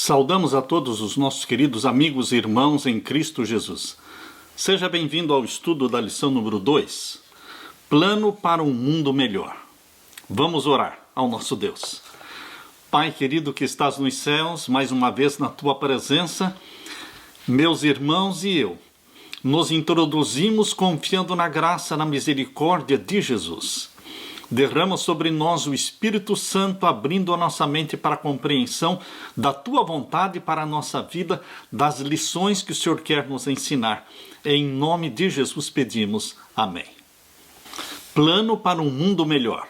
Saudamos a todos os nossos queridos amigos e irmãos em Cristo Jesus. Seja bem-vindo ao estudo da lição número 2, Plano para um Mundo Melhor. Vamos orar ao nosso Deus. Pai querido que estás nos céus, mais uma vez na tua presença, meus irmãos e eu, nos introduzimos confiando na graça, na misericórdia de Jesus. Derrama sobre nós o Espírito Santo, abrindo a nossa mente para a compreensão da Tua vontade para a nossa vida, das lições que o Senhor quer nos ensinar. Em nome de Jesus pedimos. Amém. Plano para um mundo melhor.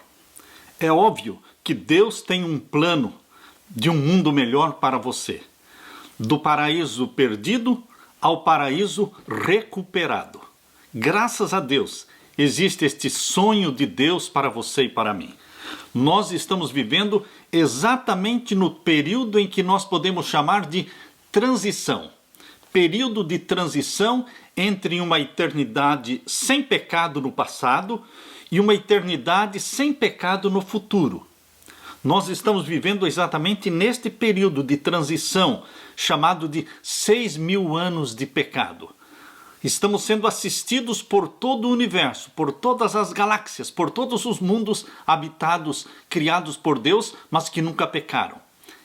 É óbvio que Deus tem um plano de um mundo melhor para você. Do paraíso perdido ao paraíso recuperado. Graças a Deus, existe este sonho de Deus para você e para mim. Nós estamos vivendo exatamente no período em que nós podemos chamar de transição. Período de transição entre uma eternidade sem pecado no passado e uma eternidade sem pecado no futuro. Nós estamos vivendo exatamente neste período de transição, chamado de 6.000 anos de pecado. Estamos sendo assistidos por todo o universo, por todas as galáxias, por todos os mundos habitados, criados por Deus, mas que nunca pecaram.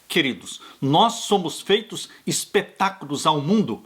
Queridos, nós somos feitos espetáculos ao mundo,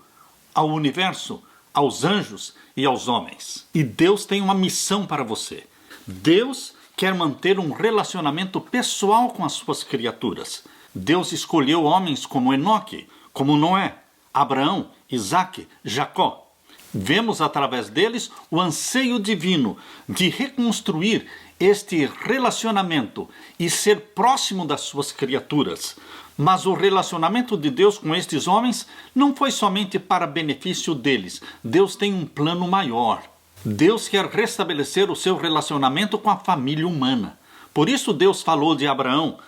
ao universo, aos anjos e aos homens. E Deus tem uma missão para você. Deus quer manter um relacionamento pessoal com as suas criaturas. Deus escolheu homens como Enoque, como Noé, Abraão, Isaque, Jacó. Vemos através deles o anseio divino de reconstruir este relacionamento e ser próximo das suas criaturas. Mas o relacionamento de Deus com estes homens não foi somente para benefício deles. Deus tem um plano maior. Deus quer restabelecer o seu relacionamento com a família humana. Por isso Deus falou de Abraão: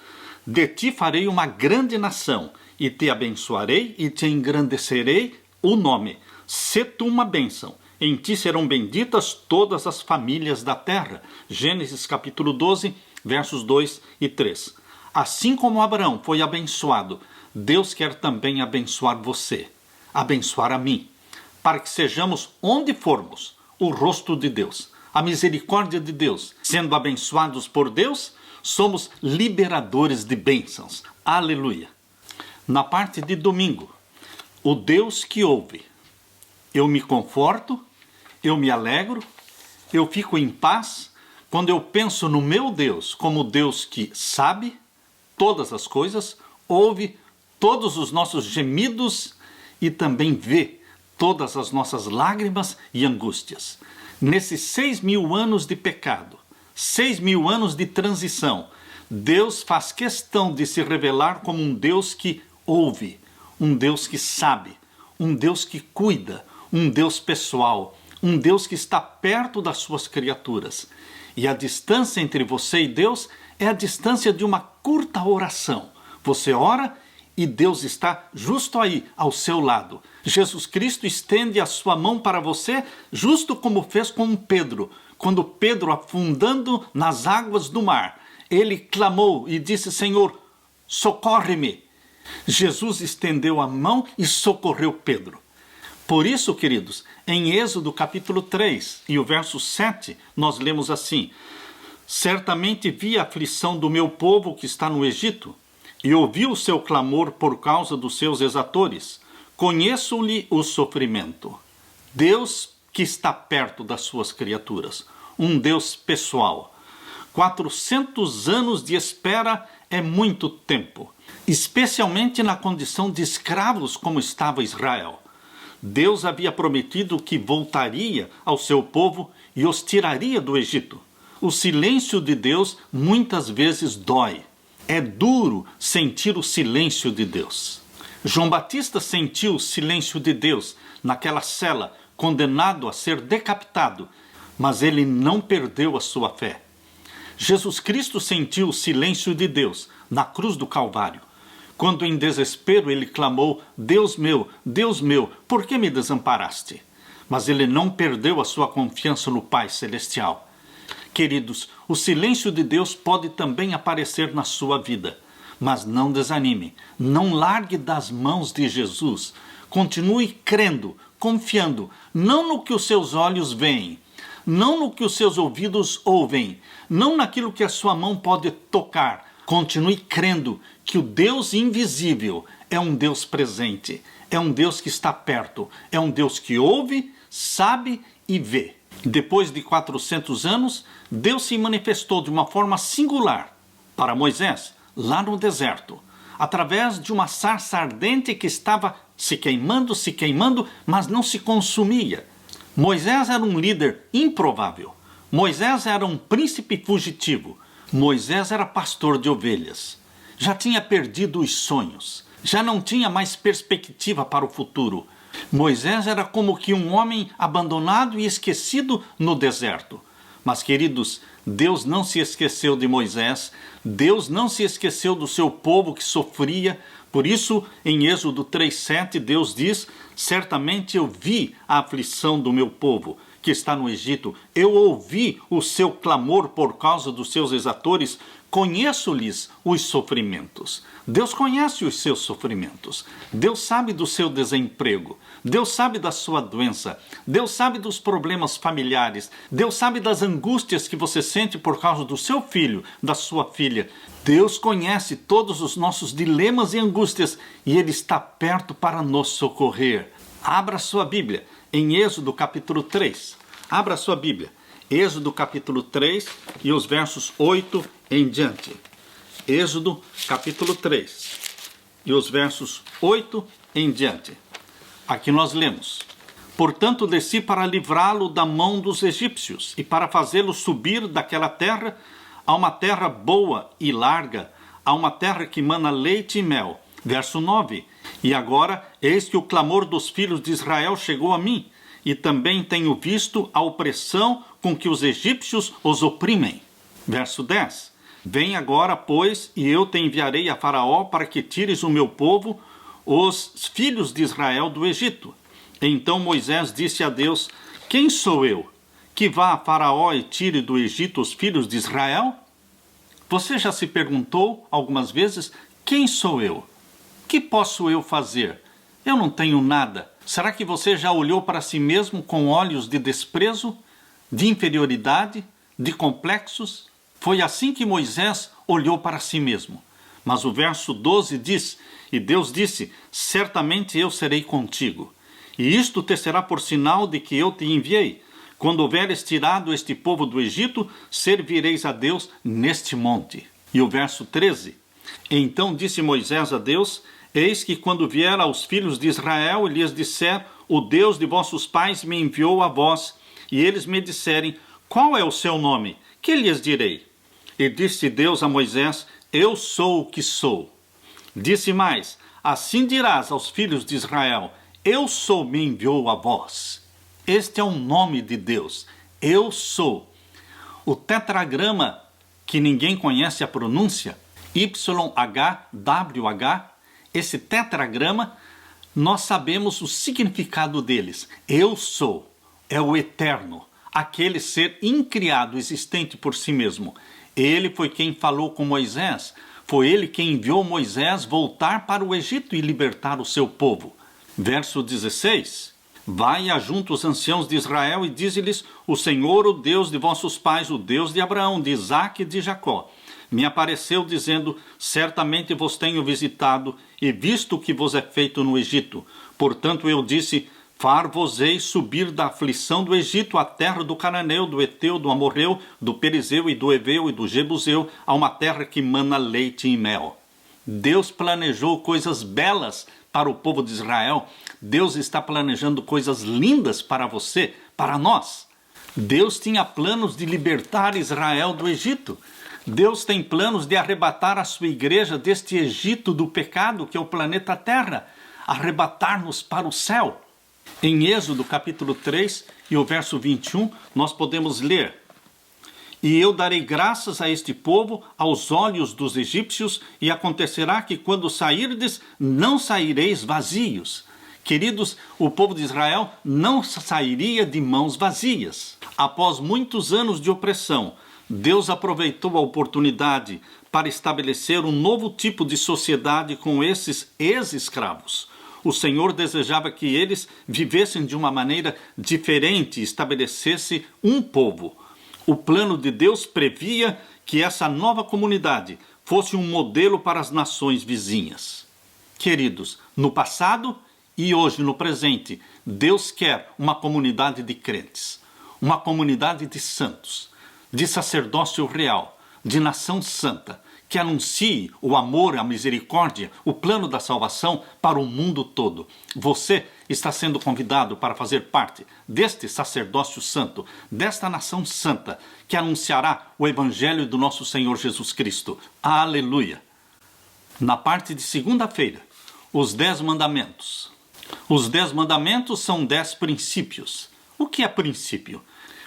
de ti farei uma grande nação, e te abençoarei e te engrandecerei o nome. Sê tu uma bênção, em ti serão benditas todas as famílias da terra. Gênesis capítulo 12, versos 2 e 3. Assim como Abraão foi abençoado, Deus quer também abençoar você, abençoar a mim, para que sejamos, onde formos, o rosto de Deus, a misericórdia de Deus. Sendo abençoados por Deus, somos liberadores de bênçãos. Aleluia! Na parte de domingo, o Deus que ouve. Eu me conforto, eu me alegro, eu fico em paz quando eu penso no meu Deus como Deus que sabe todas as coisas, ouve todos os nossos gemidos e também vê todas as nossas lágrimas e angústias. Nesses 6.000 anos de pecado, 6.000 anos de transição, Deus faz questão de se revelar como um Deus que ouve, um Deus que sabe, um Deus que cuida, um Deus pessoal, um Deus que está perto das suas criaturas. E a distância entre você e Deus é a distância de uma curta oração. Você ora e Deus está justo aí, ao seu lado. Jesus Cristo estende a sua mão para você, justo como fez com Pedro. Quando Pedro, afundando nas águas do mar, ele clamou e disse: Senhor, socorre-me. Jesus estendeu a mão e socorreu Pedro. Por isso, queridos, em Êxodo capítulo 3 e o verso 7, nós lemos assim: certamente vi a aflição do meu povo que está no Egito, e ouvi o seu clamor por causa dos seus exatores. Conheço-lhe o sofrimento. Deus que está perto das suas criaturas, um Deus pessoal. 400 anos de espera é muito tempo, especialmente na condição de escravos como estava Israel. Deus havia prometido que voltaria ao seu povo e os tiraria do Egito. O silêncio de Deus muitas vezes dói. É duro sentir o silêncio de Deus. João Batista sentiu o silêncio de Deus naquela cela, condenado a ser decapitado, mas ele não perdeu a sua fé. Jesus Cristo sentiu o silêncio de Deus na cruz do Calvário, quando em desespero ele clamou: Deus meu, por que me desamparaste? Mas ele não perdeu a sua confiança no Pai Celestial. Queridos, o silêncio de Deus pode também aparecer na sua vida, Mas não desanime, não largue das mãos de Jesus. Continue crendo, confiando, não no que os seus olhos veem, não no que os seus ouvidos ouvem, não naquilo que a sua mão pode tocar. Continue crendo que o Deus invisível é um Deus presente, é um Deus que está perto, é um Deus que ouve, sabe e vê. Depois de 400 anos, Deus se manifestou de uma forma singular para Moisés, lá no deserto, através de uma sarça ardente que estava se queimando, mas não se consumia. Moisés era um líder improvável. Moisés era um príncipe fugitivo. Moisés era pastor de ovelhas. Já tinha perdido os sonhos. Já não tinha mais perspectiva para o futuro. Moisés era como que um homem abandonado e esquecido no deserto. Mas, queridos, Deus não se esqueceu de Moisés. Deus não se esqueceu do seu povo que sofria. Por isso, em Êxodo 3:7, Deus diz: certamente eu vi a aflição do meu povo que está no Egito. Eu ouvi o seu clamor por causa dos seus exatores. Conheço-lhes os sofrimentos. Deus conhece os seus sofrimentos. Deus sabe do seu desemprego. Deus sabe da sua doença. Deus sabe dos problemas familiares. Deus sabe das angústias que você sente por causa do seu filho, da sua filha. Deus conhece todos os nossos dilemas e angústias e Ele está perto para nos socorrer. Abra sua Bíblia em Êxodo capítulo 3. Abra sua Bíblia. Êxodo capítulo 3 e os versos 8 em diante. Êxodo capítulo 3 e os versos 8 em diante. Aqui nós lemos: portanto desci para livrá-lo da mão dos egípcios e para fazê-lo subir daquela terra a uma terra boa e larga, a uma terra que mana leite e mel. Verso 9: e agora eis que o clamor dos filhos de Israel chegou a mim, e também tenho visto a opressão com que os egípcios os oprimem. Verso 10: vem agora, pois, e eu te enviarei a Faraó para que tires o meu povo, os filhos de Israel, do Egito. Então Moisés disse a Deus: quem sou eu, que vá a Faraó e tire do Egito os filhos de Israel? Você já se perguntou algumas vezes: quem sou eu? Que posso eu fazer? Eu não tenho nada. Será que você já olhou para si mesmo com olhos de desprezo, de inferioridade, de complexos? Foi assim que Moisés olhou para si mesmo. Mas o verso 12 diz: e Deus disse: certamente eu serei contigo, e isto te será por sinal de que eu te enviei. Quando houveres tirado este povo do Egito, servireis a Deus neste monte. E o verso 13: então disse Moisés a Deus: eis que quando vier aos filhos de Israel e lhes disser: o Deus de vossos pais me enviou a vós, e eles me disserem: qual é o seu nome? Que lhes direi? E disse Deus a Moisés: eu sou o que sou. Disse mais: assim dirás aos filhos de Israel: eu sou, me enviou a vós. Este é o nome de Deus, eu sou. O tetragrama, que ninguém conhece a pronúncia, YHWH, esse tetragrama, nós sabemos o significado deles. Eu sou, é o eterno, aquele ser incriado, existente por si mesmo. Ele foi quem falou com Moisés, foi ele quem enviou Moisés voltar para o Egito e libertar o seu povo. Verso 16: vai e ajunta os anciãos de Israel e dize-lhes: o Senhor, o Deus de vossos pais, o Deus de Abraão, de Isaque e de Jacó, me apareceu dizendo: certamente vos tenho visitado e visto o que vos é feito no Egito. Portanto eu disse: far-vos-ei subir da aflição do Egito à terra do Cananeu, do Eteu, do Amorreu, do Perizeu e do Eveu e do Jebuseu, a uma terra que mana leite e mel. Deus planejou coisas belas para o povo de Israel. Deus está planejando coisas lindas para você, para nós. Deus tinha planos de libertar Israel do Egito. Deus tem planos de arrebatar a sua igreja deste Egito do pecado, que é o planeta Terra, arrebatar-nos para o céu. Em Êxodo capítulo 3 e o verso 21, nós podemos ler: e eu darei graças a este povo aos olhos dos egípcios, e acontecerá que quando sairdes, não saireis vazios. Queridos, o povo de Israel não sairia de mãos vazias. Após muitos anos de opressão, Deus aproveitou a oportunidade para estabelecer um novo tipo de sociedade com esses ex-escravos. O Senhor desejava que eles vivessem de uma maneira diferente e estabelecesse um povo. O plano de Deus previa que essa nova comunidade fosse um modelo para as nações vizinhas. Queridos, no passado e hoje no presente, Deus quer uma comunidade de crentes, uma comunidade de santos, de sacerdócio real, de nação santa, que anuncie o amor, a misericórdia, o plano da salvação para o mundo todo. Você está sendo convidado para fazer parte deste sacerdócio santo, desta nação santa, que anunciará o evangelho do nosso Senhor Jesus Cristo. Aleluia! Na parte de segunda-feira, os 10 mandamentos. Os 10 mandamentos são 10 princípios. O que é princípio?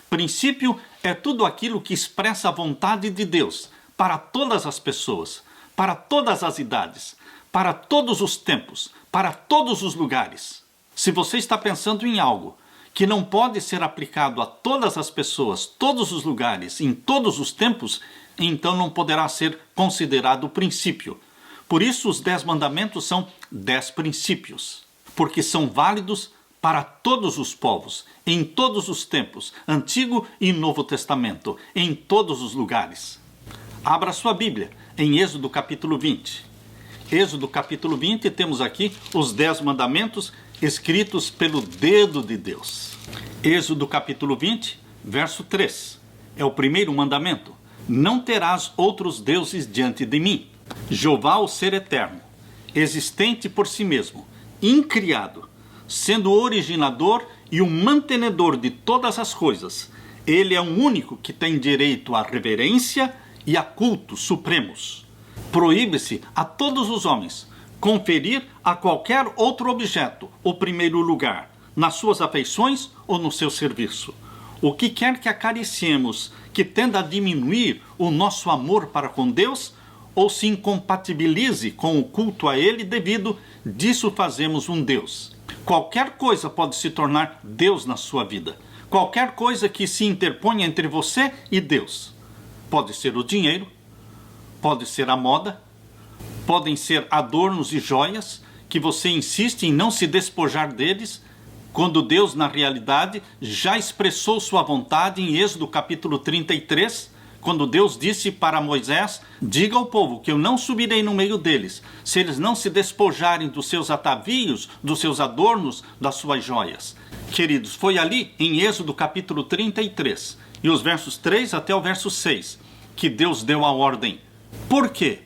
Princípio é tudo aquilo que expressa a vontade de Deus para todas as pessoas, para todas as idades, para todos os tempos, para todos os lugares. Se você está pensando em algo que não pode ser aplicado a todas as pessoas, todos os lugares, em todos os tempos, então não poderá ser considerado princípio. Por isso os 10 mandamentos são 10 princípios, porque são válidos para todos os povos, em todos os tempos, Antigo e Novo Testamento, em todos os lugares. Abra sua Bíblia em Êxodo capítulo 20. Êxodo capítulo 20, temos aqui os 10 mandamentos escritos pelo dedo de Deus. Êxodo capítulo 20, verso 3. É o primeiro mandamento. Não terás outros deuses diante de mim. Jeová, o ser eterno, existente por si mesmo, incriado, sendo o originador e o mantenedor de todas as coisas. Ele é o único que tem direito à reverência e a cultos supremos. Proíbe-se a todos os homens conferir a qualquer outro objeto o primeiro lugar, nas suas afeições ou no seu serviço. O que quer que acariciemos que tenda a diminuir o nosso amor para com Deus, ou se incompatibilize com o culto a Ele devido, disso fazemos um Deus. Qualquer coisa pode se tornar Deus na sua vida. Qualquer coisa que se interponha entre você e Deus. Pode ser o dinheiro, pode ser a moda, podem ser adornos e joias que você insiste em não se despojar deles, quando Deus, na realidade, já expressou sua vontade em Êxodo capítulo 33, quando Deus disse para Moisés: diga ao povo que eu não subirei no meio deles, se eles não se despojarem dos seus atavios, dos seus adornos, das suas joias. Queridos, foi ali em Êxodo capítulo 33, e os versos 3 até o verso 6, que Deus deu a ordem. Por quê?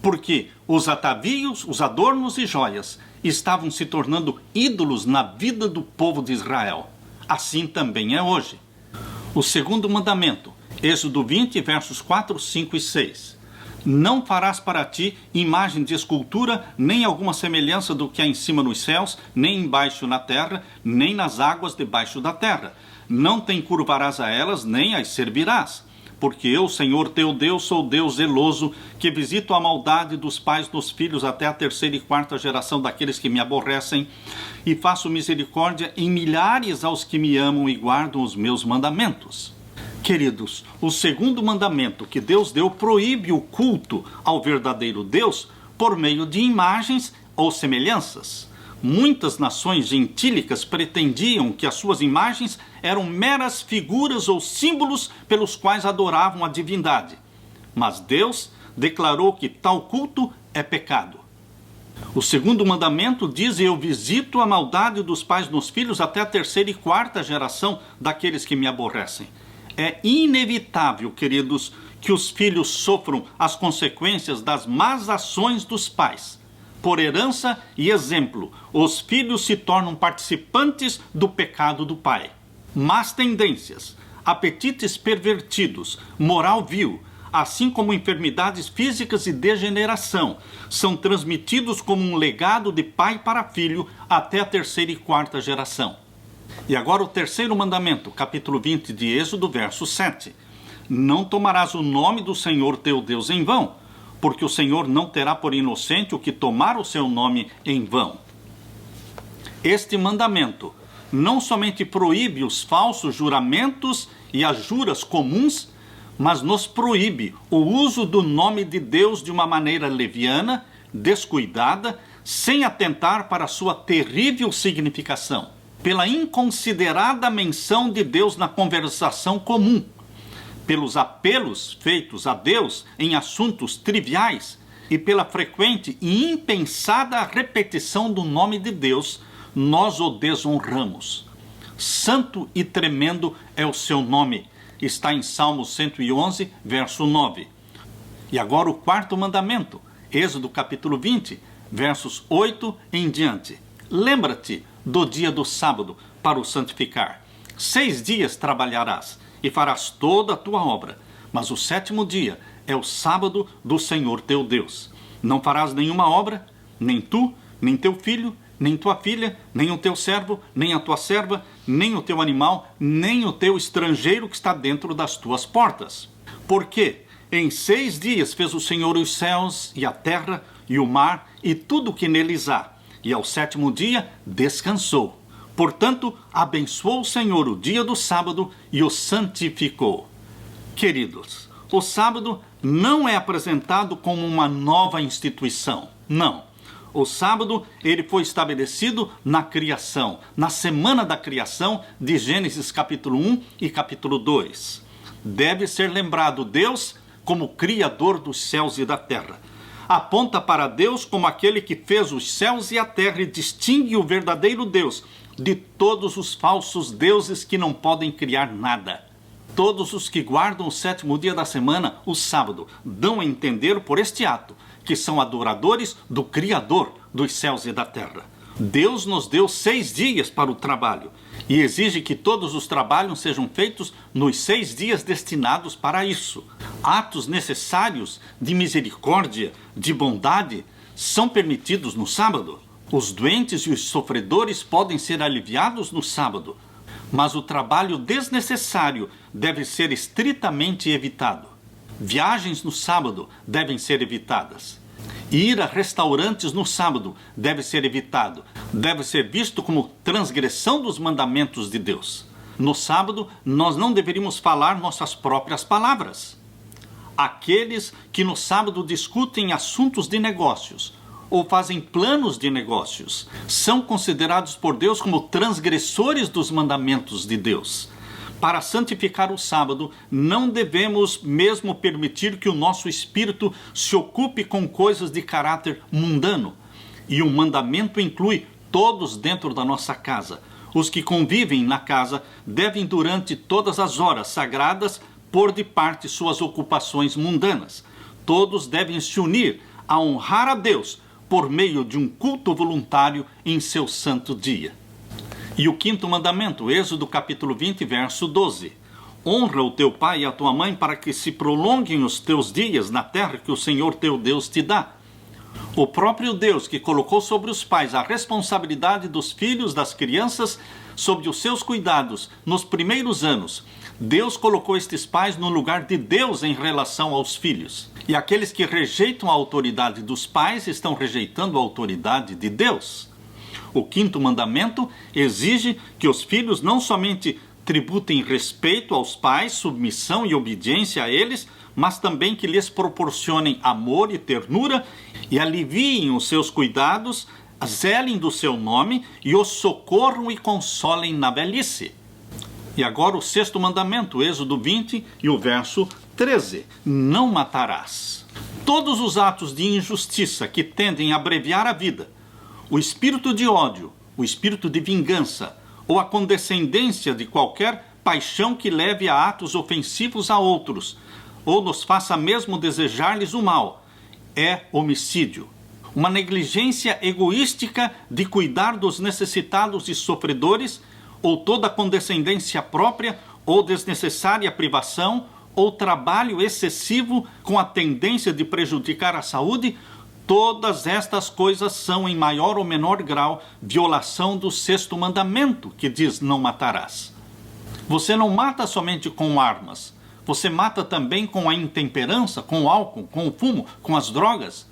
Porque os atavios, os adornos e joias estavam se tornando ídolos na vida do povo de Israel. Assim também é hoje. O segundo mandamento, Êxodo 20, versos 4, 5 e 6. Não farás para ti imagem de escultura, nem alguma semelhança do que há em cima nos céus, nem embaixo na terra, nem nas águas debaixo da terra. Não te encurvarás a elas, nem as servirás. Porque eu, Senhor teu Deus, sou Deus zeloso, que visito a maldade dos pais dos filhos até a 3ª e 4ª geração daqueles que me aborrecem, e faço misericórdia em milhares aos que me amam e guardam os meus mandamentos. Queridos, o segundo mandamento que Deus deu proíbe o culto ao verdadeiro Deus por meio de imagens ou semelhanças. Muitas nações gentílicas pretendiam que as suas imagens eram meras figuras ou símbolos pelos quais adoravam a divindade. Mas Deus declarou que tal culto é pecado. O segundo mandamento diz: eu visito a maldade dos pais nos filhos até a 3ª e 4ª geração daqueles que me aborrecem. É inevitável, queridos, que os filhos sofram as consequências das más ações dos pais. Por herança e exemplo, os filhos se tornam participantes do pecado do pai. Más tendências, apetites pervertidos, moral vil, assim como enfermidades físicas e degeneração, são transmitidos como um legado de pai para filho até a 3ª e 4ª geração. E agora o terceiro mandamento, capítulo 20 de Êxodo, verso 7. Não tomarás o nome do Senhor teu Deus em vão, porque o Senhor não terá por inocente o que tomar o seu nome em vão. Este mandamento não somente proíbe os falsos juramentos e as juras comuns, mas nos proíbe o uso do nome de Deus de uma maneira leviana, descuidada, sem atentar para sua terrível significação, pela inconsiderada menção de Deus na conversação comum, pelos apelos feitos a Deus em assuntos triviais e pela frequente e impensada repetição do nome de Deus, nós o desonramos. Santo e tremendo é o seu nome. Está em Salmo 111, verso 9. E agora o quarto mandamento, Êxodo capítulo 20, versos 8 em diante. Lembra-te do dia do sábado para o santificar. 6 dias trabalharás e farás toda a tua obra, mas o 7º dia é o sábado do Senhor teu Deus. Não farás nenhuma obra, nem tu, nem teu filho, nem tua filha, nem o teu servo, nem a tua serva, nem o teu animal, nem o teu estrangeiro que está dentro das tuas portas. Porque em 6 dias fez o Senhor os céus e a terra e o mar e tudo o que neles há, e ao 7º dia descansou. Portanto, abençoou o Senhor o dia do sábado e o santificou. Queridos, o sábado não é apresentado como uma nova instituição. Não. O sábado, ele foi estabelecido na criação, na semana da criação de Gênesis capítulo 1 e capítulo 2. Deve ser lembrado Deus como Criador dos céus e da terra. Aponta para Deus como aquele que fez os céus e a terra e distingue o verdadeiro Deus de todos os falsos deuses que não podem criar nada. Todos os que guardam o 7º dia da semana, o sábado, dão a entender por este ato que são adoradores do Criador dos céus e da terra. Deus nos deu 6 dias para o trabalho e exige que todos os trabalhos sejam feitos nos 6 dias destinados para isso. Atos necessários de misericórdia, de bondade, são permitidos no sábado. Os doentes e os sofredores podem ser aliviados no sábado, mas o trabalho desnecessário deve ser estritamente evitado. Viagens no sábado devem ser evitadas. Ir a restaurantes no sábado deve ser evitado. Deve ser visto como transgressão dos mandamentos de Deus. No sábado, nós não deveríamos falar nossas próprias palavras. Aqueles que no sábado discutem assuntos de negócios ou fazem planos de negócios são considerados por Deus como transgressores dos mandamentos de Deus. Para santificar o sábado, não devemos mesmo permitir que o nosso espírito se ocupe com coisas de caráter mundano. E o mandamento inclui todos dentro da nossa casa. Os que convivem na casa devem, durante todas as horas sagradas, pôr de parte suas ocupações mundanas. Todos devem se unir a honrar a Deus por meio de um culto voluntário em seu santo dia. E o 5º mandamento, Êxodo capítulo 20, verso 12. Honra o teu pai e a tua mãe para que se prolonguem os teus dias na terra que o Senhor teu Deus te dá. O próprio Deus que colocou sobre os pais a responsabilidade dos filhos, das crianças, sobre os seus cuidados nos primeiros anos. Deus colocou estes pais no lugar de Deus em relação aos filhos. E aqueles que rejeitam a autoridade dos pais estão rejeitando a autoridade de Deus. O 5º mandamento exige que os filhos não somente tributem respeito aos pais, submissão e obediência a eles, mas também que lhes proporcionem amor e ternura e aliviem os seus cuidados, zelem do seu nome e os socorram e consolem na velhice. E agora o 6º mandamento, Êxodo 20 e o verso 13. Não matarás. Todos os atos de injustiça que tendem a abreviar a vida, o espírito de ódio, o espírito de vingança ou a condescendência de qualquer paixão que leve a atos ofensivos a outros ou nos faça mesmo desejar-lhes o mal, é homicídio. Uma negligência egoística de cuidar dos necessitados e sofredores, ou toda condescendência própria ou desnecessária privação ou trabalho excessivo com a tendência de prejudicar a saúde. Todas estas coisas são, em maior ou menor grau, violação do 6º mandamento, que diz: não matarás. Você não mata somente com armas. Você mata também com a intemperança, com o álcool, com o fumo, com as drogas.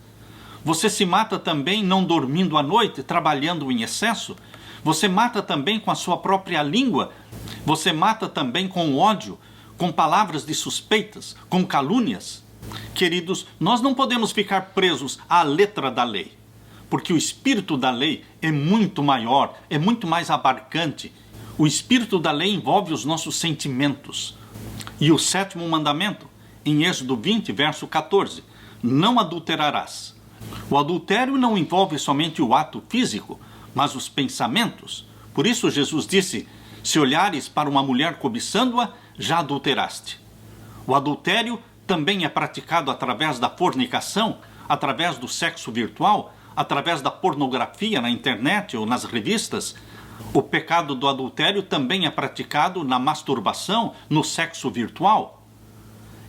Você se mata também não dormindo à noite, trabalhando em excesso. Você mata também com a sua própria língua. Você mata também com o ódio. com palavras de suspeitas, com calúnias. Queridos, nós não podemos ficar presos à letra da lei, porque o espírito da lei é muito maior, é muito mais abarcante. O espírito da lei envolve os nossos sentimentos. E o 7º mandamento, em Êxodo 20, verso 14, não adulterarás. O adultério não envolve somente o ato físico, mas os pensamentos. Por isso Jesus disse, se olhares para uma mulher cobiçando-a, já adulteraste. O adultério também é praticado através da fornicação, através do sexo virtual, através da pornografia na internet ou nas revistas. O pecado do adultério também é praticado na masturbação, no sexo virtual.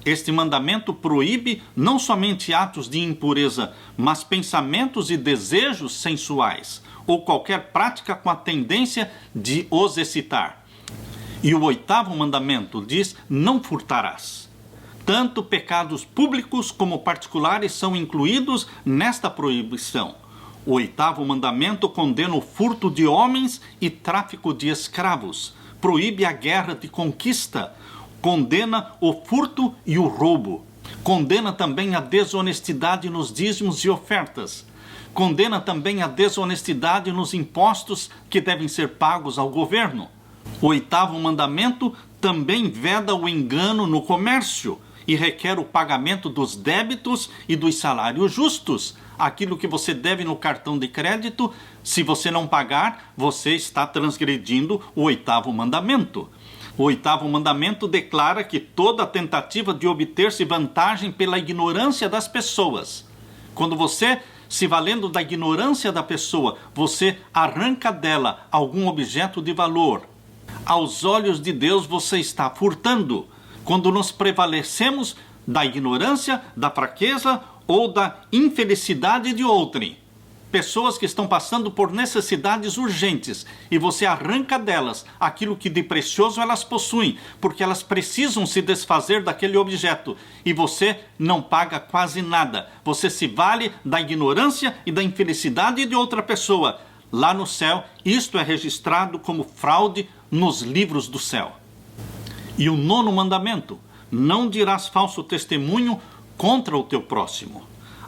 Este mandamento proíbe não somente atos de impureza, mas pensamentos e desejos sensuais, ou qualquer prática com a tendência de os excitar. E o 8º mandamento diz, não furtarás. Tanto pecados públicos como particulares são incluídos nesta proibição. O 8º mandamento condena o furto de homens e tráfico de escravos. Proíbe a guerra de conquista. Condena o furto e o roubo. Condena também a desonestidade nos dízimos e ofertas. Condena também a desonestidade nos impostos que devem ser pagos ao governo. O 8º mandamento também veda o engano no comércio e requer o pagamento dos débitos e dos salários justos. Aquilo que você deve no cartão de crédito, se você não pagar, você está transgredindo o 8º mandamento. O 8º mandamento declara que toda tentativa de obter-se vantagem pela ignorância das pessoas. Quando você, se valendo da ignorância da pessoa, você arranca dela algum objeto de valor, aos olhos de Deus você está furtando. Quando nos prevalecemos da ignorância, da fraqueza ou da infelicidade de outrem. Pessoas que estão passando por necessidades urgentes e você arranca delas aquilo que de precioso elas possuem, porque elas precisam se desfazer daquele objeto e você não paga quase nada. Você se vale da ignorância e da infelicidade de outra pessoa. Lá no céu, isto é registrado como fraude nos livros do céu. E o 9º mandamento, não dirás falso testemunho contra o teu próximo.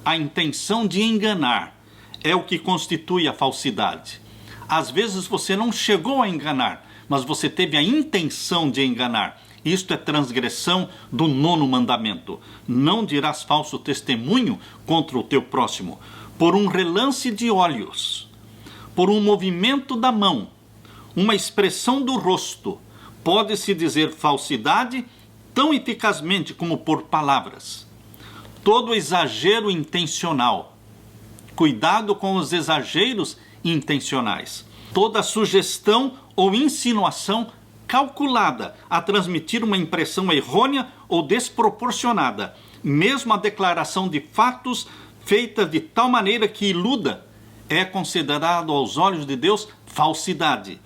A intenção de enganar é o que constitui a falsidade. Às vezes você não chegou a enganar, mas você teve a intenção de enganar. Isto é transgressão do 9º mandamento. Não dirás falso testemunho contra o teu próximo, por um relance de olhos, por um movimento da mão, uma expressão do rosto. Pode-se dizer falsidade tão eficazmente como por palavras. Todo exagero intencional. Cuidado com os exageros intencionais. Toda sugestão ou insinuação calculada a transmitir uma impressão errônea ou desproporcionada. Mesmo a declaração de fatos feita de tal maneira que iluda, é considerado aos olhos de Deus falsidade.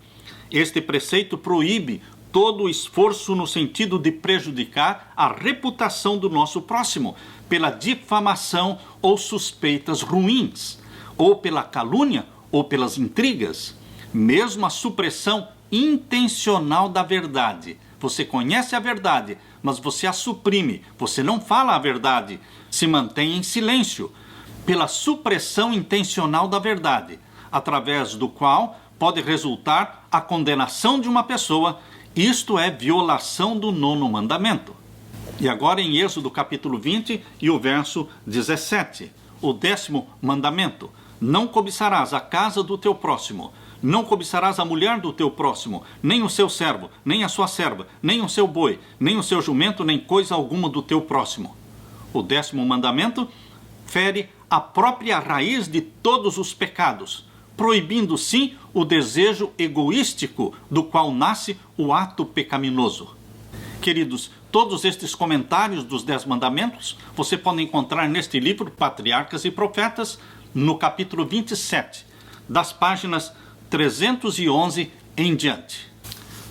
Este preceito proíbe todo o esforço no sentido de prejudicar a reputação do nosso próximo, pela difamação ou suspeitas ruins, ou pela calúnia ou pelas intrigas, mesmo a supressão intencional da verdade. Você conhece a verdade, mas você a suprime, você não fala a verdade, se mantém em silêncio, pela supressão intencional da verdade, através do qual pode resultar a condenação de uma pessoa. Isto é violação do 9º mandamento. E agora em Êxodo capítulo 20 e o verso 17, o 10º mandamento: não cobiçarás a casa do teu próximo, não cobiçarás a mulher do teu próximo, nem o seu servo, nem a sua serva, nem o seu boi, nem o seu jumento, nem coisa alguma do teu próximo. O 10º mandamento fere a própria raiz de todos os pecados, proibindo sim o desejo egoístico do qual nasce o ato pecaminoso. Queridos, todos estes comentários dos 10 mandamentos você pode encontrar neste livro Patriarcas e Profetas, no capítulo 27, das páginas 311 em diante.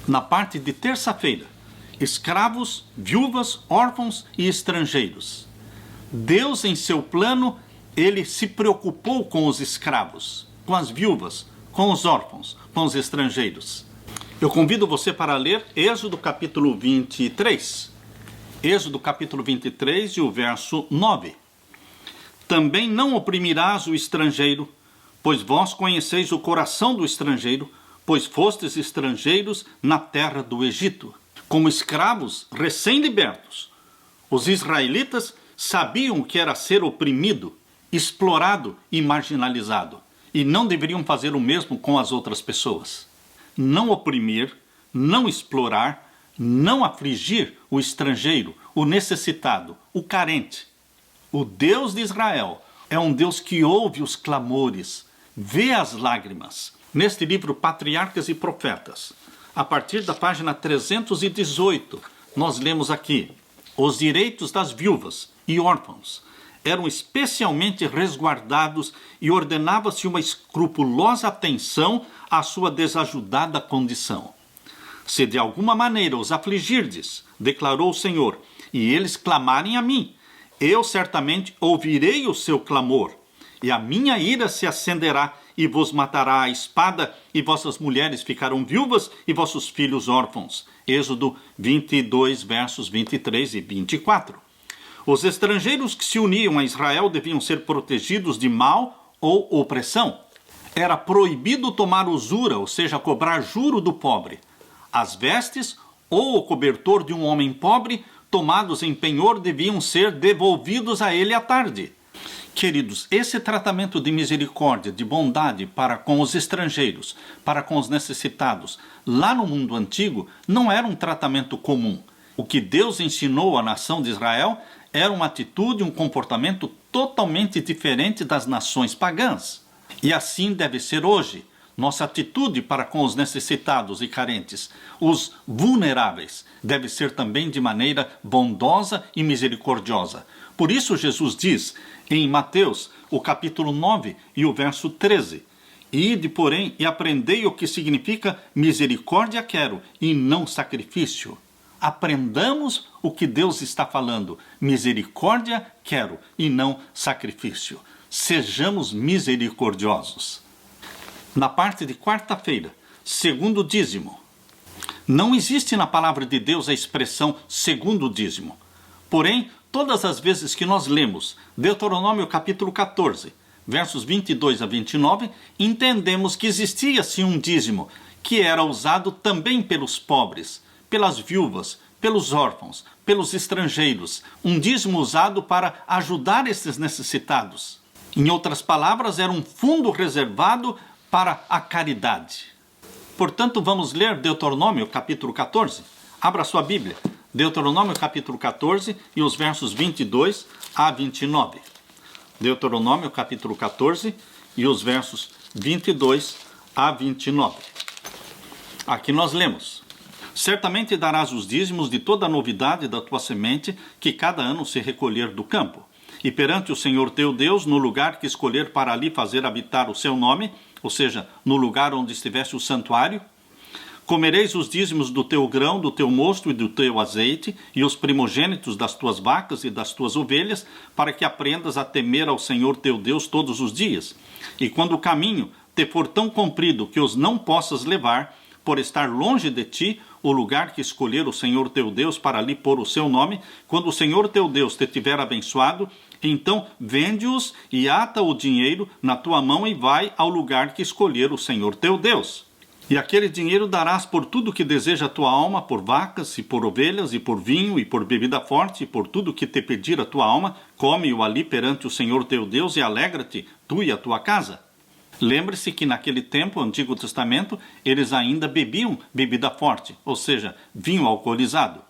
Na parte de terça-feira, escravos, viúvas, órfãos e estrangeiros. Deus, em seu plano, ele se preocupou com os escravos, com as viúvas, com os órfãos, com os estrangeiros. Eu convido você para ler Êxodo capítulo 23, Êxodo capítulo 23 e o verso 9. Também não oprimirás o estrangeiro, pois vós conheceis o coração do estrangeiro, pois fostes estrangeiros na terra do Egito. Como escravos recém-libertos, os israelitas sabiam o que era ser oprimido, explorado e marginalizado, e não deveriam fazer o mesmo com as outras pessoas. Não oprimir, não explorar, não afligir o estrangeiro, o necessitado, o carente. O Deus de Israel é um Deus que ouve os clamores, vê as lágrimas. Neste livro Patriarcas e Profetas, a partir da página 318, nós lemos aqui: os direitos das viúvas e órfãos eram especialmente resguardados e ordenava-se uma escrupulosa atenção à sua desajudada condição. Se de alguma maneira os afligirdes, declarou o Senhor, e eles clamarem a mim, eu certamente ouvirei o seu clamor, e a minha ira se acenderá, e vos matará a espada, e vossas mulheres ficarão viúvas, e vossos filhos órfãos. Êxodo 22, versos 23 e 24. Os estrangeiros que se uniam a Israel deviam ser protegidos de mal ou opressão. Era proibido tomar usura, ou seja, cobrar juro do pobre. As vestes ou o cobertor de um homem pobre, tomados em penhor, deviam ser devolvidos a ele à tarde. Queridos, esse tratamento de misericórdia, de bondade para com os estrangeiros, para com os necessitados, lá no mundo antigo, não era um tratamento comum. O que Deus ensinou à nação de Israel era uma atitude, um comportamento totalmente diferente das nações pagãs. E assim deve ser hoje. Nossa atitude para com os necessitados e carentes, os vulneráveis, deve ser também de maneira bondosa e misericordiosa. Por isso Jesus diz em Mateus, o capítulo 9 e o verso 13: Ide, porém, e aprendei o que significa misericórdia quero e não sacrifício. Aprendamos o que Deus está falando. Misericórdia quero e não sacrifício. Sejamos misericordiosos. Na parte de quarta-feira, segundo dízimo. Não existe na palavra de Deus a expressão segundo dízimo. Porém, todas as vezes que nós lemos Deuteronômio capítulo 14, versos 22 a 29, entendemos que existia sim um dízimo, que era usado também pelos pobres, pelas viúvas, pelos órfãos, pelos estrangeiros. Um dízimo usado para ajudar esses necessitados. Em outras palavras, era um fundo reservado para a caridade. Portanto, vamos ler Deuteronômio capítulo 14. Abra sua Bíblia. Deuteronômio capítulo 14 e os versos 22 a 29. Deuteronômio capítulo 14 e os versos 22 a 29. Aqui nós lemos: Certamente darás os dízimos de toda a novidade da tua semente, que cada ano se recolher do campo. E perante o Senhor teu Deus, no lugar que escolher para ali fazer habitar o seu nome, ou seja, no lugar onde estivesse o santuário, comereis os dízimos do teu grão, do teu mosto e do teu azeite, e os primogênitos das tuas vacas e das tuas ovelhas, para que aprendas a temer ao Senhor teu Deus todos os dias. E quando o caminho te for tão comprido que os não possas levar, por estar longe de ti, o lugar que escolher o Senhor teu Deus para ali pôr o seu nome, quando o Senhor teu Deus te tiver abençoado, então vende-os e ata o dinheiro na tua mão e vai ao lugar que escolher o Senhor teu Deus. E aquele dinheiro darás por tudo que deseja a tua alma, por vacas e por ovelhas e por vinho e por bebida forte e por tudo que te pedir a tua alma, come-o ali perante o Senhor teu Deus e alegra-te, tu e a tua casa. Lembre-se que naquele tempo, Antigo Testamento, eles ainda bebiam bebida forte, ou seja, vinho alcoolizado.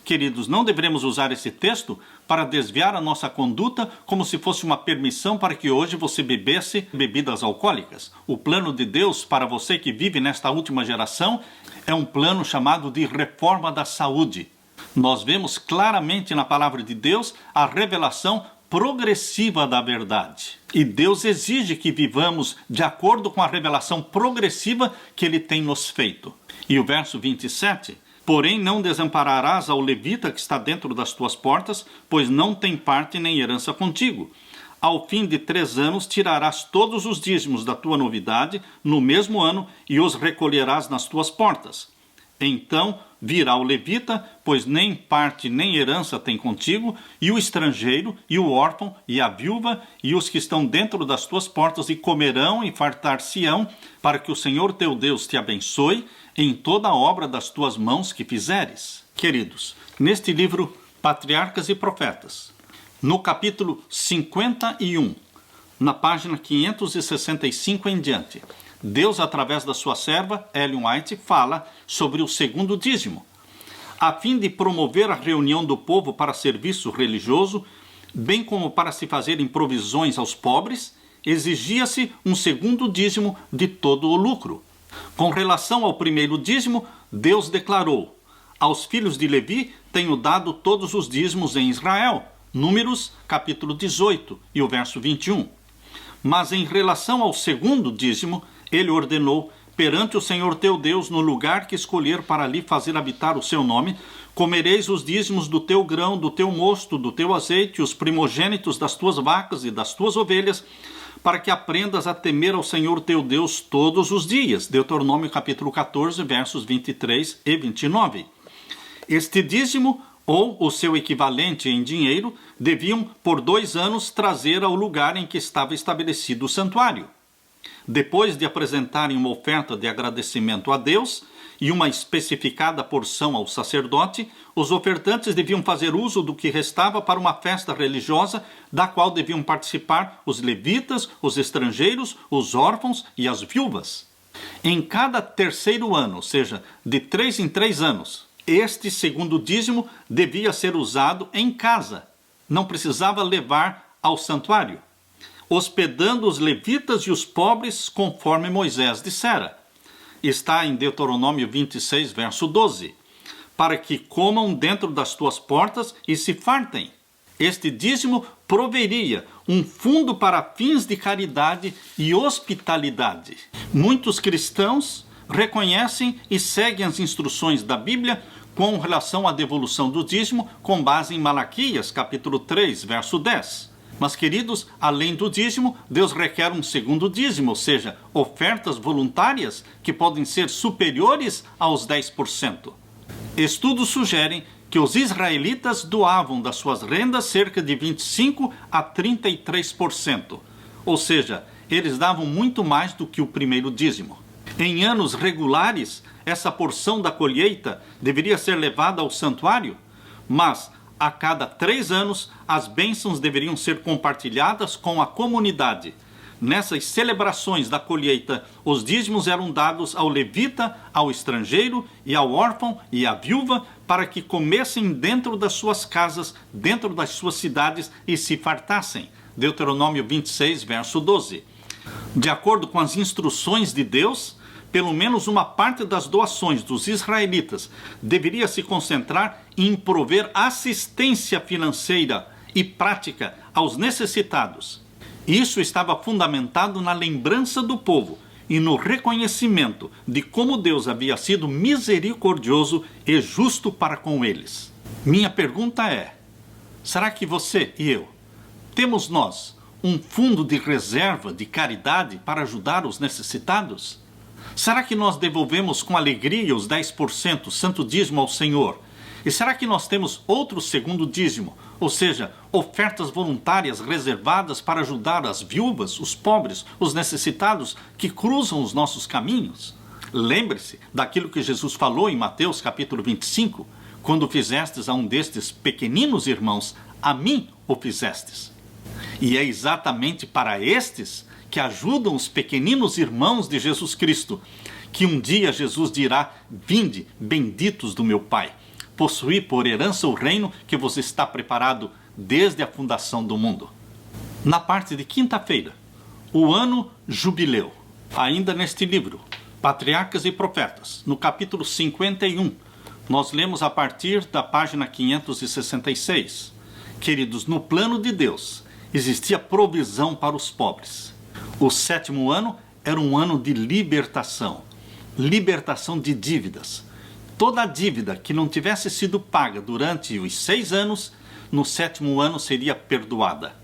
Queridos, não devemos usar esse texto para desviar a nossa conduta como se fosse uma permissão para que hoje você bebesse bebidas alcoólicas. O plano de Deus para você que vive nesta última geração é um plano chamado de reforma da saúde. Nós vemos claramente na palavra de Deus a revelação progressiva da verdade. E Deus exige que vivamos de acordo com a revelação progressiva que Ele tem nos feito. E o verso 27... Porém não desampararás ao levita que está dentro das tuas portas, pois não tem parte nem herança contigo. Ao fim de 3 anos tirarás todos os dízimos da tua novidade no mesmo ano e os recolherás nas tuas portas. Então virá o levita, pois nem parte nem herança tem contigo, e o estrangeiro, e o órfão, e a viúva, e os que estão dentro das tuas portas, e comerão e fartar-se-ão, para que o Senhor teu Deus te abençoe em toda a obra das tuas mãos que fizeres. Queridos, neste livro Patriarcas e Profetas, no capítulo 51, na página 565 em diante, Deus, através da sua serva, Ellen White, fala sobre o segundo dízimo. A fim de promover a reunião do povo para serviço religioso, bem como para se fazerem provisões aos pobres, exigia-se um segundo dízimo de todo o lucro. Com relação ao primeiro dízimo, Deus declarou: aos filhos de Levi tenho dado todos os dízimos em Israel. Números, capítulo 18, e o verso 21. Mas em relação ao segundo dízimo, ele ordenou: perante o Senhor teu Deus, no lugar que escolher para ali fazer habitar o seu nome, comereis os dízimos do teu grão, do teu mosto, do teu azeite, os primogênitos das tuas vacas e das tuas ovelhas, para que aprendas a temer ao Senhor teu Deus todos os dias. Deuteronômio capítulo 14, versos 23 e 29. Este dízimo, ou o seu equivalente em dinheiro, deviam por 2 anos trazer ao lugar em que estava estabelecido o santuário. Depois de apresentarem uma oferta de agradecimento a Deus e uma especificada porção ao sacerdote, os ofertantes deviam fazer uso do que restava para uma festa religiosa, da qual deviam participar os levitas, os estrangeiros, os órfãos e as viúvas. Em cada terceiro ano, ou seja, de 3 em 3 anos, este segundo dízimo devia ser usado em casa, não precisava levar ao santuário, hospedando os levitas e os pobres, conforme Moisés dissera. Está em Deuteronômio 26, verso 12. Para que comam dentro das tuas portas e se fartem. Este dízimo proveria um fundo para fins de caridade e hospitalidade. Muitos cristãos reconhecem e seguem as instruções da Bíblia com relação à devolução do dízimo, com base em Malaquias, capítulo 3, verso 10. Mas, queridos, além do dízimo, Deus requer um segundo dízimo, ou seja, ofertas voluntárias que podem ser superiores aos 10%. Estudos sugerem que os israelitas doavam das suas rendas cerca de 25% a 33%, ou seja, eles davam muito mais do que o primeiro dízimo. Em anos regulares, essa porção da colheita deveria ser levada ao santuário, mas a cada 3 anos, as bênçãos deveriam ser compartilhadas com a comunidade. Nessas celebrações da colheita, os dízimos eram dados ao levita, ao estrangeiro e ao órfão e à viúva, para que comessem dentro das suas casas, dentro das suas cidades e se fartassem. Deuteronômio 26, verso 12. De acordo com as instruções de Deus, pelo menos uma parte das doações dos israelitas deveria se concentrar em prover assistência financeira e prática aos necessitados. Isso estava fundamentado na lembrança do povo e no reconhecimento de como Deus havia sido misericordioso e justo para com eles. Minha pergunta é: será que você e eu temos nós um fundo de reserva de caridade para ajudar os necessitados? Será que nós devolvemos com alegria os 10%, santo dízimo ao Senhor? E será que nós temos outro segundo dízimo, ou seja, ofertas voluntárias reservadas para ajudar as viúvas, os pobres, os necessitados que cruzam os nossos caminhos? Lembre-se daquilo que Jesus falou em Mateus capítulo 25, quando fizestes a um destes pequeninos irmãos, a mim o fizestes. E é exatamente para estes que ajudam os pequeninos irmãos de Jesus Cristo, que um dia Jesus dirá: vinde, benditos do meu Pai, possuir por herança o reino que vos está preparado desde a fundação do mundo. Na parte de quinta-feira, o ano jubileu, ainda neste livro, Patriarcas e Profetas, no capítulo 51, nós lemos a partir da página 566. Queridos, no plano de Deus, existia provisão para os pobres. O 7º ano era um ano de libertação de dívidas. Toda dívida que não tivesse sido paga durante os 6 anos, no 7º ano seria perdoada.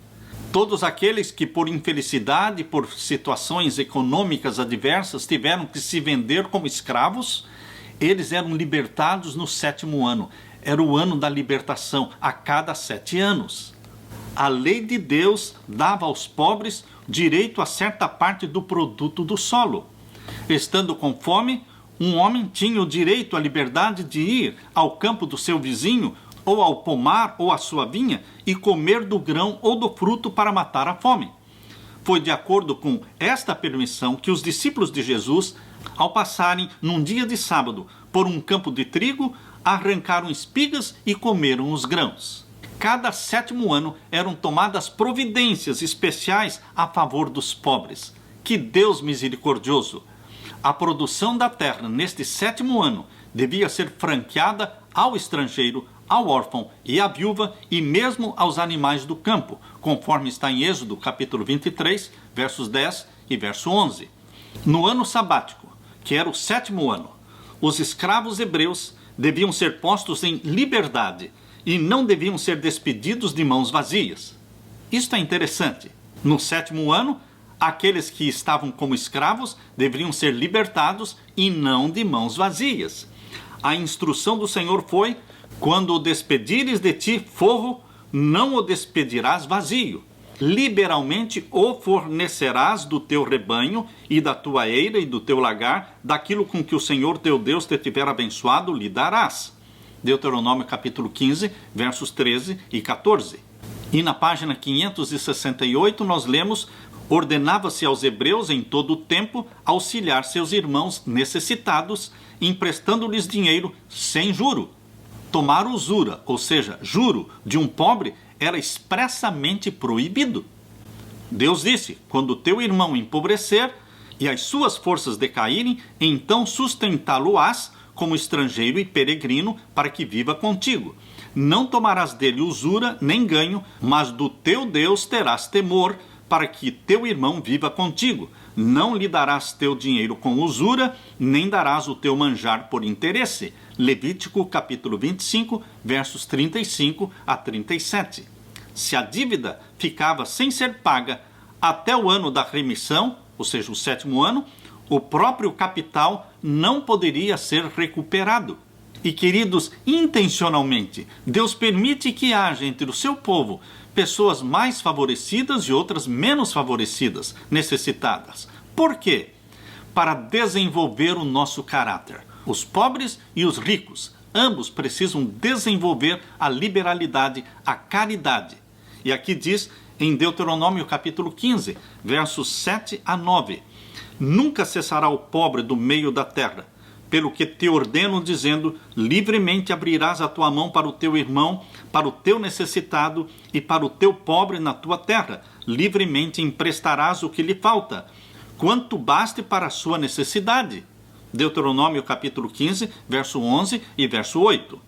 Todos aqueles que por infelicidade, por situações econômicas adversas, tiveram que se vender como escravos, Eles eram libertados no 7º ano. Era o ano da libertação, a cada 7 anos. A lei de Deus dava aos pobres direito a certa parte do produto do solo. Estando com fome, um homem tinha o direito à liberdade de ir ao campo do seu vizinho, ou ao pomar ou à sua vinha, e comer do grão ou do fruto para matar a fome. Foi de acordo com esta permissão que os discípulos de Jesus, ao passarem num dia de sábado por um campo de trigo, arrancaram espigas e comeram os grãos. Cada 7º ano eram tomadas providências especiais a favor dos pobres. Que Deus misericordioso! A produção da terra neste 7º ano devia ser franqueada ao estrangeiro, ao órfão e à viúva e mesmo aos animais do campo, conforme está em Êxodo capítulo 23, versos 10 e verso 11. No ano sabático, que era o 7º ano, os escravos hebreus deviam ser postos em liberdade e não deviam ser despedidos de mãos vazias. Isto é interessante. No 7º ano, aqueles que estavam como escravos deveriam ser libertados e não de mãos vazias. A instrução do Senhor foi: quando o despedires de ti forro, não o despedirás vazio. Liberalmente o fornecerás do teu rebanho e da tua eira e do teu lagar, daquilo com que o Senhor teu Deus te tiver abençoado, lhe darás. Deuteronômio capítulo 15, versos 13 e 14. E na página 568 nós lemos: ordenava-se aos hebreus em todo o tempo auxiliar seus irmãos necessitados, emprestando-lhes dinheiro sem juro. Tomar usura, ou seja, juro, de um pobre era expressamente proibido. Deus disse: quando teu irmão empobrecer e as suas forças decaírem, então sustentá-lo-ás como estrangeiro e peregrino para que viva contigo. Não tomarás dele usura nem ganho, mas do teu Deus terás temor, para que teu irmão viva contigo. Não lhe darás teu dinheiro com usura, nem darás o teu manjar por interesse. Levítico capítulo 25, versos 35 a 37. Se a dívida ficava sem ser paga até o ano da remissão, ou seja, o 7º ano, o próprio capital não poderia ser recuperado. E, queridos, intencionalmente, Deus permite que haja entre o seu povo pessoas mais favorecidas e outras menos favorecidas, necessitadas. Por quê? Para desenvolver o nosso caráter. Os pobres e os ricos, ambos precisam desenvolver a liberalidade, a caridade. E aqui diz em Deuteronômio capítulo 15, versos 7 a 9: nunca cessará o pobre do meio da terra, pelo que te ordeno, dizendo: livremente abrirás a tua mão para o teu irmão, para o teu necessitado e para o teu pobre na tua terra. Livremente emprestarás o que lhe falta, quanto baste para a sua necessidade. Deuteronômio capítulo 15, verso 11 e verso 8.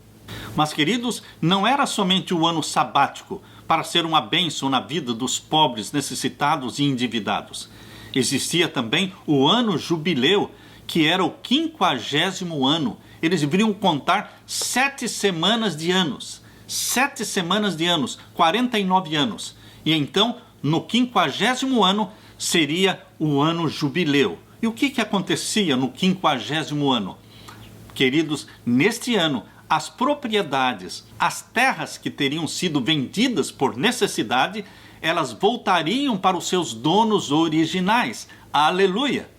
Mas, queridos, não era somente o ano sabático para ser uma bênção na vida dos pobres, necessitados e endividados. Existia também o ano jubileu, que era o 50º ano. Eles deveriam contar 7 semanas de anos. 7 semanas de anos, 49 anos. E então, no 50º ano, seria o ano jubileu. E o que acontecia no 50º ano? Queridos, neste ano, as propriedades, as terras que teriam sido vendidas por necessidade, elas voltariam para os seus donos originais. Aleluia!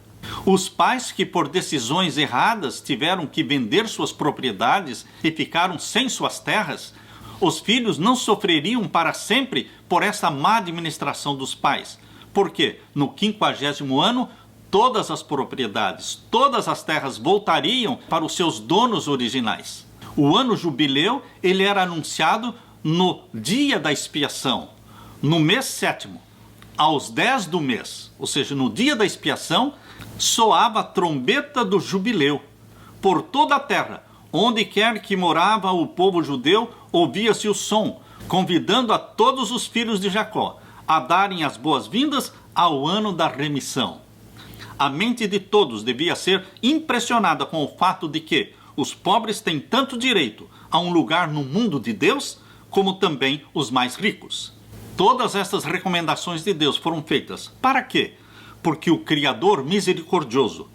Os pais que por decisões erradas tiveram que vender suas propriedades e ficaram sem suas terras, os filhos não sofreriam para sempre por essa má administração dos pais. Porque no 50º ano, todas as propriedades, todas as terras voltariam para os seus donos originais. O ano jubileu, ele era anunciado no dia da expiação, no mês 7º, aos 10 do mês, ou seja, no dia da expiação, soava a trombeta do jubileu. Por toda a terra, onde quer que morava o povo judeu, ouvia-se o som, convidando a todos os filhos de Jacó a darem as boas-vindas ao ano da remissão. A mente de todos devia ser impressionada com o fato de que os pobres têm tanto direito a um lugar no mundo de Deus, como também os mais ricos. Todas estas recomendações de Deus foram feitas para quê? Porque o Criador misericordioso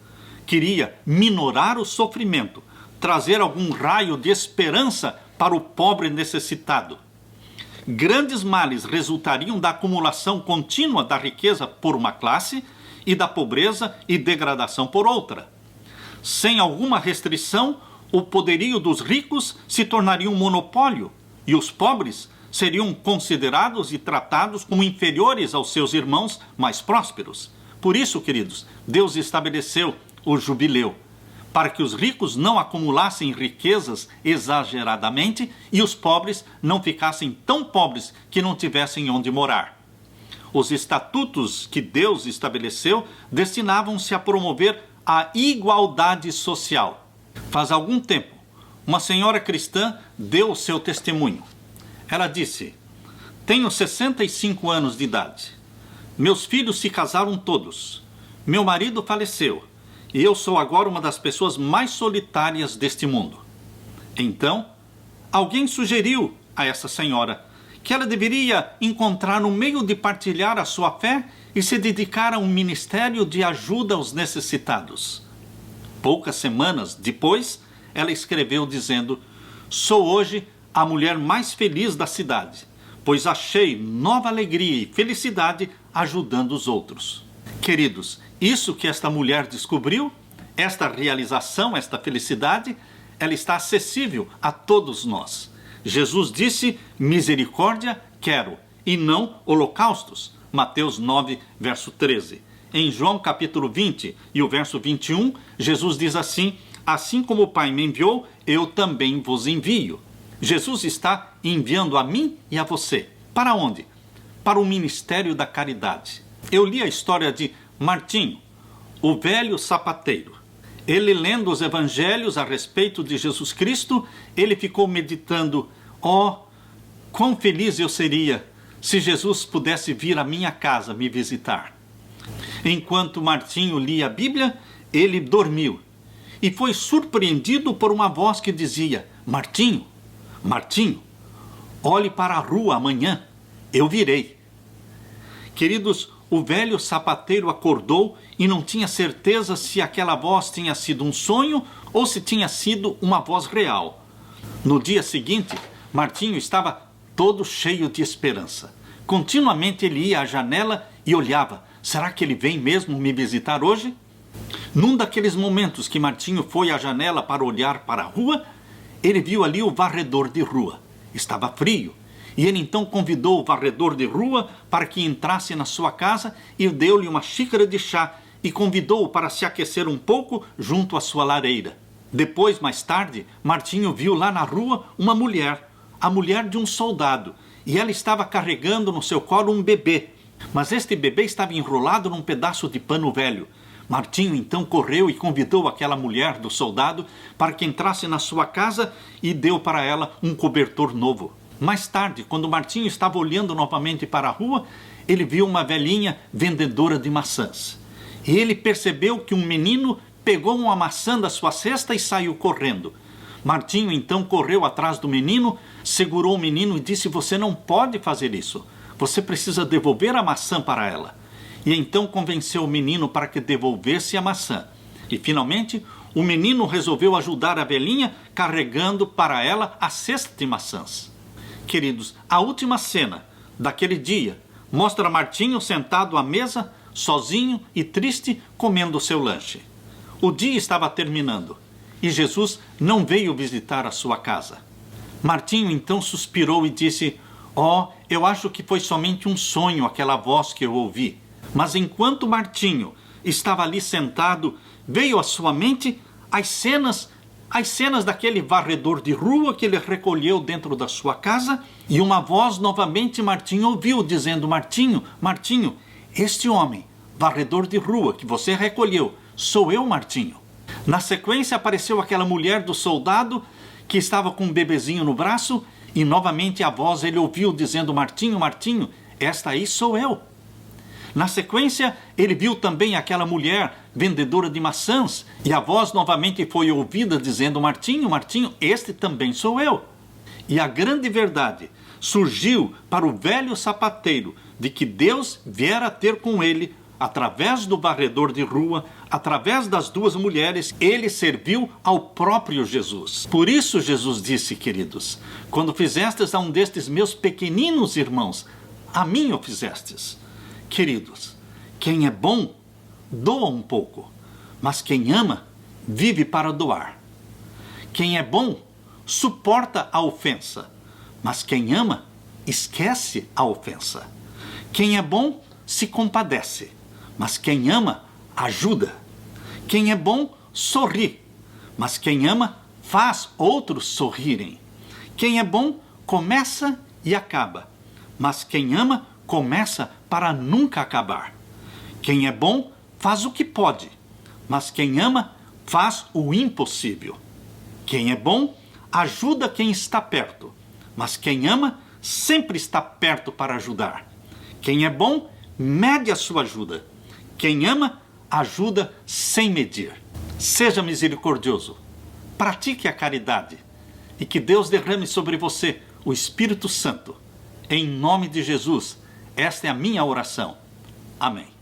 queria minorar o sofrimento trazer algum raio de esperança para o pobre necessitado. Grandes males resultariam da acumulação contínua da riqueza por uma classe e da pobreza e degradação por outra. Sem alguma restrição, o poderio dos ricos se tornaria um monopólio e os pobres seriam considerados e tratados como inferiores aos seus irmãos mais prósperos. Por isso, queridos, Deus estabeleceu o jubileu, para que os ricos não acumulassem riquezas exageradamente e os pobres não ficassem tão pobres que não tivessem onde morar. Os estatutos que Deus estabeleceu destinavam-se a promover a igualdade social. Faz algum tempo, uma senhora cristã deu o seu testemunho. Ela disse: tenho 65 anos de idade. Meus filhos se casaram todos. Meu marido faleceu. E eu sou agora uma das pessoas mais solitárias deste mundo. Então, alguém sugeriu a essa senhora que ela deveria encontrar um meio de partilhar a sua fé e se dedicar a um ministério de ajuda aos necessitados. Poucas semanas depois, ela escreveu dizendo: sou hoje a mulher mais feliz da cidade, pois achei nova alegria e felicidade ajudando os outros. Queridos, isso que esta mulher descobriu, esta realização, esta felicidade, ela está acessível a todos nós. Jesus disse: misericórdia quero, e não holocaustos. Mateus 9, verso 13. Em João capítulo 20 e o verso 21, Jesus diz assim: assim como o Pai me enviou, eu também vos envio. Jesus está enviando a mim e a você. Para onde? Para o ministério da caridade. Eu li a história de Martinho, o velho sapateiro. Ele, lendo os evangelhos a respeito de Jesus Cristo, ele ficou meditando: quão feliz eu seria se Jesus pudesse vir à minha casa me visitar. Enquanto Martinho lia a Bíblia, ele dormiu e foi surpreendido por uma voz que dizia: Martinho, Martinho, olhe para a rua amanhã, eu virei. Queridos, o velho sapateiro acordou e não tinha certeza se aquela voz tinha sido um sonho ou se tinha sido uma voz real. No dia seguinte, Martinho estava todo cheio de esperança. Continuamente ele ia à janela e olhava: será que ele vem mesmo me visitar hoje? Num daqueles momentos que Martinho foi à janela para olhar para a rua, ele viu ali o varredor de rua. Estava frio. E ele então convidou o varredor de rua para que entrasse na sua casa e deu-lhe uma xícara de chá e convidou-o para se aquecer um pouco junto à sua lareira. Depois, mais tarde, Martinho viu lá na rua uma mulher, a mulher de um soldado, e ela estava carregando no seu colo um bebê. Mas este bebê estava enrolado num pedaço de pano velho. Martinho então correu e convidou aquela mulher do soldado para que entrasse na sua casa e deu para ela um cobertor novo. Mais tarde, quando Martinho estava olhando novamente para a rua, ele viu uma velhinha vendedora de maçãs. E ele percebeu que um menino pegou uma maçã da sua cesta e saiu correndo. Martinho então correu atrás do menino, segurou o menino e disse: você não pode fazer isso. Você precisa devolver a maçã para ela. E então convenceu o menino para que devolvesse a maçã. E finalmente, o menino resolveu ajudar a velhinha carregando para ela a cesta de maçãs. Queridos, a última cena daquele dia mostra Martinho sentado à mesa, sozinho e triste, comendo o seu lanche. O dia estava terminando e Jesus não veio visitar a sua casa. Martinho então suspirou e disse: eu acho que foi somente um sonho aquela voz que eu ouvi. Mas enquanto Martinho estava ali sentado, veio à sua mente as cenas daquele varredor de rua que ele recolheu dentro da sua casa, e uma voz novamente Martinho ouviu dizendo: Martinho, Martinho, este homem, varredor de rua que você recolheu, sou eu, Martinho. Na sequência apareceu aquela mulher do soldado que estava com um bebezinho no braço, e novamente a voz ele ouviu dizendo: Martinho, Martinho, esta aí sou eu. Na sequência, ele viu também aquela mulher vendedora de maçãs, e a voz novamente foi ouvida dizendo: Martinho, Martinho, este também sou eu. E a grande verdade surgiu para o velho sapateiro de que Deus viera ter com ele através do varredor de rua, através das duas mulheres, ele serviu ao próprio Jesus. Por isso Jesus disse, queridos, quando fizestes a um destes meus pequeninos irmãos, a mim o fizestes. Queridos, quem é bom, doa um pouco, mas quem ama, vive para doar. Quem é bom, suporta a ofensa, mas quem ama, esquece a ofensa. Quem é bom, se compadece, mas quem ama, ajuda. Quem é bom, sorri, mas quem ama, faz outros sorrirem. Quem é bom, começa e acaba, mas quem ama, começa para nunca acabar. Quem é bom, faz o que pode, mas quem ama, faz o impossível. Quem é bom, ajuda quem está perto, mas quem ama, sempre está perto para ajudar. Quem é bom, mede a sua ajuda. Quem ama, ajuda sem medir. Seja misericordioso, pratique a caridade e que Deus derrame sobre você o Espírito Santo. Em nome de Jesus, esta é a minha oração. Amém.